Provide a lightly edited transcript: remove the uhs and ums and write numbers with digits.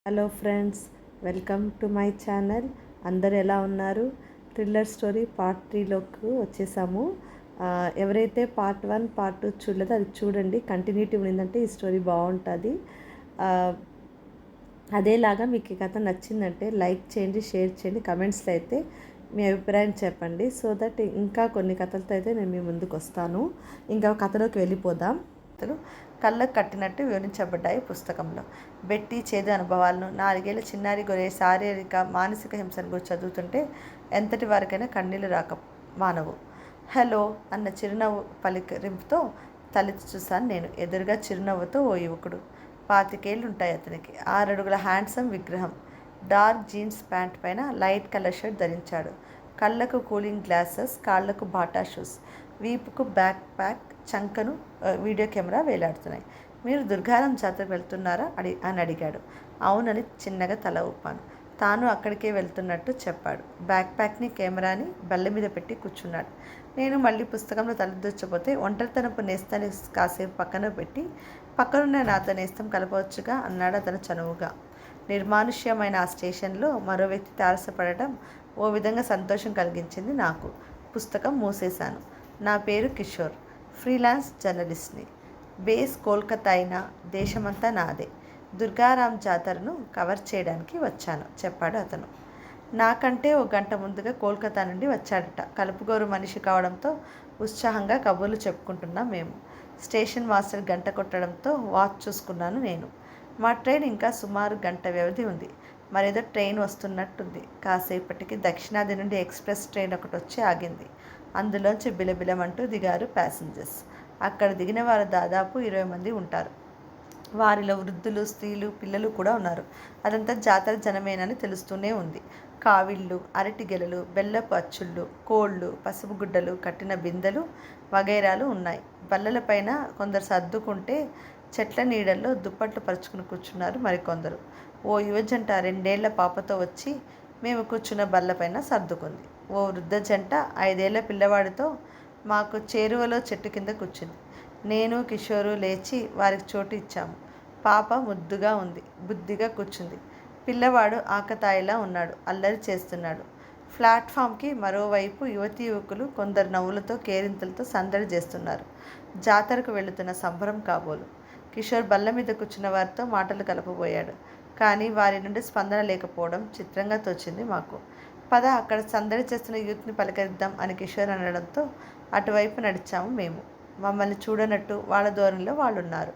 Hello friends, welcome to my channel. అందరు ఎలా ఉన్నారు? థ్రిల్లర్ స్టోరీ పార్ట్ 3లోకి వచ్చేసాము. ఎవరైతే పార్ట్ 1 పార్ట్ 2 చూడలేదో అది చూడండి. కంటిన్యూటీ ఉండిందంటే ఈ స్టోరీ బాగుంటుంది. అదేలాగా మీకు ఈ కథ నచ్చిందంటే లైక్ చేయండి, షేర్ చేయండి, కమెంట్స్లో అయితే మీ అభిప్రాయం చెప్పండి. సో దట్ ఇంకా కొన్ని కథలతో అయితే నేను మీ ముందుకు వస్తాను. ఇంకా కథలోకి వెళ్ళిపోదాం. కళ్ళకు కట్టినట్టు వివరించబడ్డాయి పుస్తకంలో. బెట్టి చేదు అనుభవాలను, 4 ఏళ్ల చిన్నారి గురే శారీరక మానసిక హింసను గురించి చదువుతుంటే ఎంతటి వారికైనా కన్నీళ్లు రాక మానవు. హలో అన్న చిరునవ్వు పలికరింపుతో తలెత్తి చూశాను నేను. ఎదురుగా చిరునవ్వుతో ఓ యువకుడు. 25 ఏళ్ళు ఉంటాయి అతనికి. 6 అడుగుల హ్యాండ్సమ్ విగ్రహం. డార్క్ జీన్స్ ప్యాంట్ పైన లైట్ కలర్ షర్ట్ ధరించాడు. కళ్ళకు కూలింగ్ గ్లాసెస్, కాళ్లకు బాటా షూస్, వీపుకు బ్యాక్ ప్యాక్, చంకను వీడియో కెమెరా వేలాడుతున్నాయి. మీరు దుర్గారం జాతరకు వెళ్తున్నారా అని అడిగాడు. అవునని చిన్నగా తల ఊపాను. తాను అక్కడికే వెళ్తున్నట్టు చెప్పాడు. బ్యాక్ ప్యాక్ని, కెమెరాని బల్ల మీద పెట్టి కూర్చున్నాడు. నేను మళ్ళీ పుస్తకంలో తలదూర్చబోతే ఒంటరితనపు నేస్తాన్ని కాసేపు పక్కన పెట్టి, పక్కనున్న నాతో నేస్తం కలపవచ్చుగా అన్నాడు అతను చనువుగా. నిర్మానుష్యమైన ఆ స్టేషన్లో మరో వ్యక్తి తారసపడటం ఓ విధంగా సంతోషం కలిగించింది నాకు. పుస్తకం మూసేశాను. నా పేరు కిషోర్, ఫ్రీలాన్స్ జర్నలిస్ట్ని. బేస్ కోల్కతా అయినా దేశమంతా నాదే. దుర్గారాం జాతరను కవర్ చేయడానికి వచ్చాను చెప్పాడు అతను. నాకంటే ఓ గంట ముందుగా కోల్కతా నుండి వచ్చాడట. కలుపుగోరు మనిషి కావడంతో ఉత్సాహంగా కబుర్లు చెప్పుకుంటున్నాం మేము. స్టేషన్ మాస్టర్ గంట కొట్టడంతో వాచ్ చూసుకున్నాను నేను. మా ట్రైన్ ఇంకా సుమారు గంట వ్యవధి ఉంది. మరేదో ట్రైన్ వస్తున్నట్టుంది. కాసేపటికి దక్షిణాది నుండి ఎక్స్ప్రెస్ ట్రైన్ ఒకటి వచ్చి ఆగింది. అందులోంచి బిలబిలమంటూ దిగారు ప్యాసింజర్స్. అక్కడ దిగిన వారు దాదాపు 20 మంది ఉంటారు. వారిలో వృద్ధులు, స్త్రీలు, పిల్లలు కూడా ఉన్నారు. అదంతా జాతర జనమేనని తెలుస్తూనే ఉంది. కావిళ్ళు, అరటి గెలలు, బెల్లపు అచ్చుళ్ళు, కోళ్ళు, పసుపు గుడ్డలు కట్టిన బిందెలు వగైరాలు ఉన్నాయి. బల్లలపైన కొందరు సర్దుకుంటే చెట్ల నీడల్లో దుప్పట్లు పరుచుకుని కూర్చున్నారు మరికొందరు. ఓ యువజంట 2 ఏళ్ల పాపతో వచ్చి మేము కూర్చున్న బల్లపైన సర్దుకుంది. ఓ వృద్ధ జంట 5 ఏళ్ల పిల్లవాడితో మాకు చేరువలో చెట్టు కింద కూర్చుంది. నేను, కిషోరు లేచి వారికి చోటు ఇచ్చాము. పాప ముద్దుగా ఉంది, బుద్ధిగా కూర్చుంది. పిల్లవాడు ఆకతాయిలా ఉన్నాడు, అల్లరి చేస్తున్నాడు. ప్లాట్ఫామ్కి మరోవైపు యువతీ యువకులు కొందరు నవ్వులతో, కేరింతలతో సందడి చేస్తున్నారు. జాతరకు వెళుతున్న సంబరం కాబోలు. కిషోర్ బల్ల మీద కూర్చున్న వారితో మాటలు కలపబోయాడు. కానీ వారి నుండి స్పందన లేకపోవడం చిత్రంగా తోచింది మాకు. పద, అక్కడ సందడి చేస్తున్న యూత్ని పలకరిద్దాం అని కిషోర్ అనడంతో అటువైపు నడిచాము మేము. మమ్మల్ని చూడనట్టు వాళ్ళ ధోరణిలో వాళ్ళున్నారు.